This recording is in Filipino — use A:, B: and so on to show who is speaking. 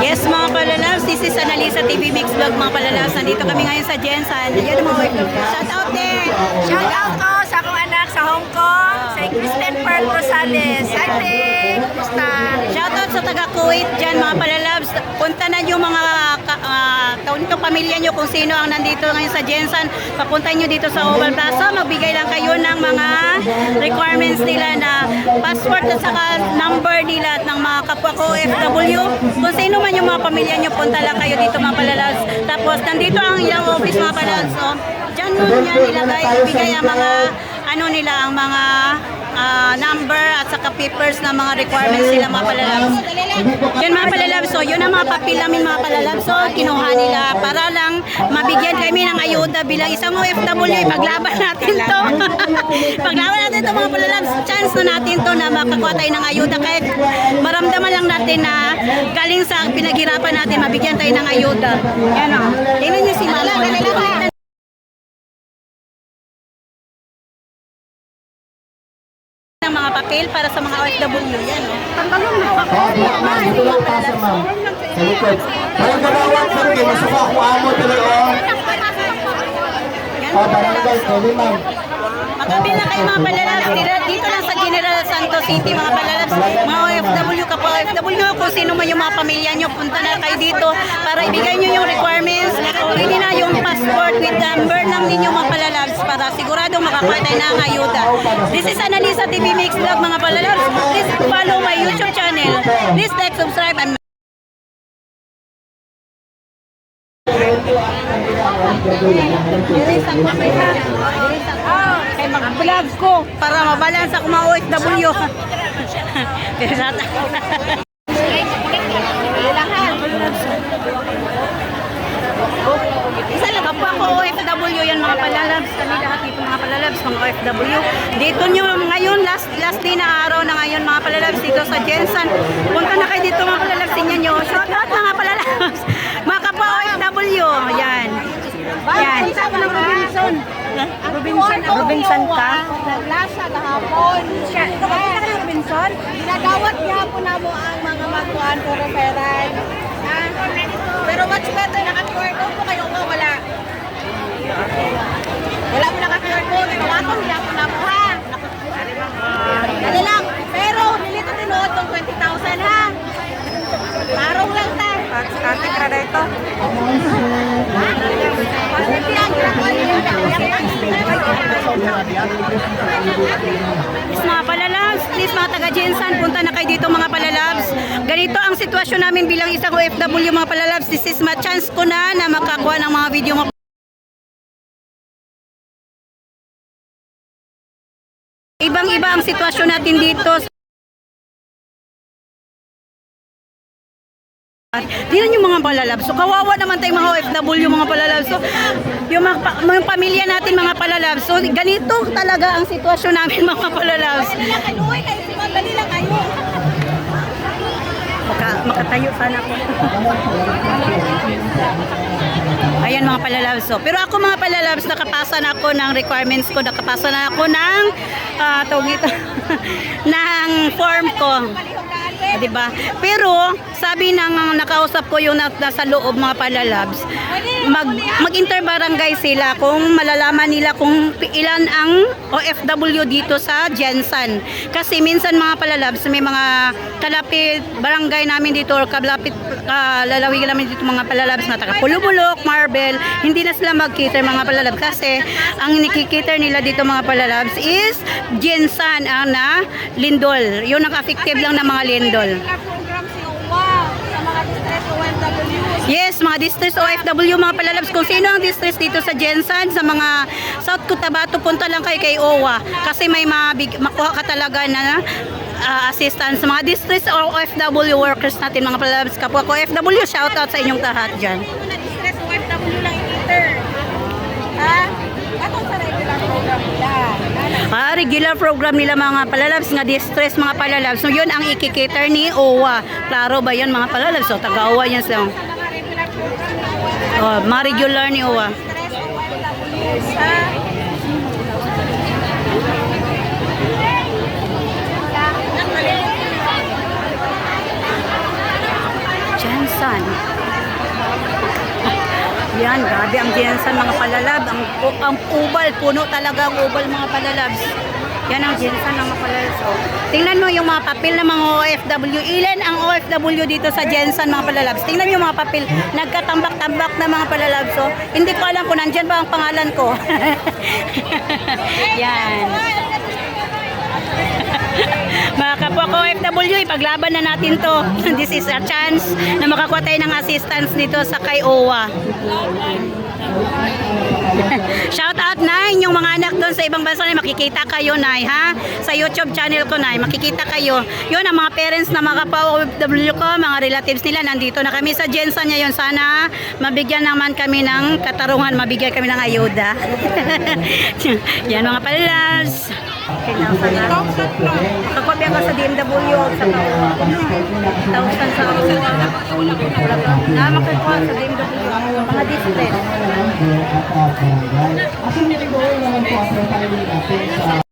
A: Yes mga palalabs, this is Analisa TV Mix Vlog mga palalabs. Nandito kami ngayon sa Jensen. Yan mga shout out din.
B: Shout out ko sa akong anak sa Hong Kong, si Kristen Pearl Rosales. Ate, kumusta?
A: Shout out sa taga Kuwait dyan mga palalabs. Punta na yung mga kaunitong pamilya nyo kung sino ang nandito ngayon sa Jensen. Papunta nyo dito sa Oval Plaza. Magbigay lang kayo ng mga requirements nila na passport at saka number nila at ng mga kapwa ko OFW. Kung sino man yung mga pamilya nyo, punta lang kayo dito mga palalabs. Tapos nandito ang ilang office mga palalabs. So, dyan nun yan ilagay, ibigay ang mga ano nila, ang mga number at saka papers na mga requirements nila mga palalabs. Yan mga palalabs, so yun ang mga papel namin mga palalabs. So kinuha nila para lang mabigyan kami ng ayuda bilang isang OFW. Ipaglaban natin to. Paglaban natin to mga palalabs. Chance na natin to na makakuha tayo ng ayuda. Kahit maramdaman lang natin na galing sa pinaghirapan natin, mabigyan tayo ng ayuda. Yan o. Tingnan nyo si Mala. Ng mga papel para sa mga OFW. Yan o. Pagbalong na.
C: Dito lang pasa, ma'am. Sa likod. Parang gawawat sa rin. Masuka ko amo talaga. Barangay, sorry, ma'am.
A: Magkabil na kayo mga palalabs. Dito lang sa General Santos City mga palalabs. Mga OFW, kapwa OFW, kung sino man yung mga pamilya nyo, punta na kayo dito para ibigay nyo yung requirements. Pwede na yung passport with number lang ninyo mga palalabs para siguradong makakuha tayo ng ayuda. This is Analisa TV Mix Vlog mga palalabs. Please follow my YouTube channel. Please like, subscribe, and kay mag-vlog ko para mabalance ako mga OFW. Isa lang kapwa ko OFW yan mga palalabs. Kami lahat dito mga palalabs, mga OFW. Dito nyo ngayon, last day na araw na ngayon mga palalabs dito sa Jensen. Punta na kayo dito mga palalabs, tingnan nyo. Shout out mga palalabs. Mga kapwa OFW. Yan. Yan.
B: Robinson.
A: Robinson ka?
B: Naglasa kahapon. Kapatid ka ng Robinson? Ginagawat niya po na mo ang mga magkuhan ko referral. Pero much better, naka-QR code po kayo mo, wala. Wala mo naka-QR code, tawakon niya po na mo ha. Dali lang, pero nilito tinuod ng 20,000 ha. Parong lang ta. Ate ka na ito.
A: Yes, mga palalabs, please mga taga Jensen, punta na kayo dito mga palalabs. Ganito ang sitwasyon namin bilang isang OFW mga palalabs. This is my chance ko na makakuha ng mga video mga ibang-iba ang sitwasyon natin dito. Tingnan yung mga palalabs. So kawawa naman tayong mga OFW mga palalabs. So yung mga pamilya natin mga palalabs. So ganito talaga ang sitwasyon namin mga palalabs.
B: Dali lang kayo.
A: Makatayo sana ako. Ayan mga palalabs. So, pero ako mga palalabs, nakapasa na ako ng requirements ko. Nakapasa na ako ng ng form ko. Diba? Pero sabi ng nakausap ko yung nasa loob mga palalabs, mag-interbarangay sila kung malalaman nila kung ilan ang OFW dito sa Jensen. Kasi minsan mga palalabs, may mga kalapit barangay namin dito or kalapit lalawig namin dito mga palalabs na taga Pulubulok, Marbel, hindi na sila mag-cater mga palalabs kasi ang nikikiter nila dito mga palalabs is Jensen ang na lindol. Yun ang effective lang ng mga lindol.
B: Program si UWA sa mga distress OFW.
A: Yes, mga distress OFW mga palalabs. Kung sino ang distress dito sa Jensen, sa mga South Cotabato, punta lang kayo kay OWA kasi may makuha ka talaga na assistance sa mga distress or OFW workers natin mga palalabs. Kapwa ko OFW, shout out sa inyong lahat dyan.
B: Na distress OFW lang i-cater. Ha? Atong sa regular program nila.
A: Regular program nila mga palalabs nga distress mga palalabs. So yun ang ikikater ni OWA. Klaro ba yun mga palalabs? So taga-OWA yan sila. Mga regular ni OWA. Chance Jensan. Yan, grabe ang Jensan mga palalab. Ang ubal, puno talaga ang ubal mga palalabs. Yan ang Jensan mga palalabs. So, tingnan mo yung mga papel ng mga OFW. Ilan ang OFW dito sa Jensan mga palalabs? Tingnan mo yung mga papel. Nagkatambak-tambak na mga palalabs. So, hindi ko alam kung nandyan ba ang pangalan ko. Yan. Mga kapwa ko OFW, ipaglaban na natin to. This is a chance na makakuha tayo ng assistance dito sa kay OWA. Shout out, Nay, yung mga anak doon sa ibang bansa na makikita kayo, Nay, ha? Sa YouTube channel ko, Nay, makikita kayo. Yun, ang mga parents na mga kapwa OFW ko, mga relatives nila, nandito na kami sa Jensan ngayon. Sana mabigyan naman kami ng katarungan, mabigyan kami ng ayuda. Yan mga palas. Kakopi ako sa DMW sa 1,000 sa makakuha sa DMW mga display.
C: Actually, naman po ang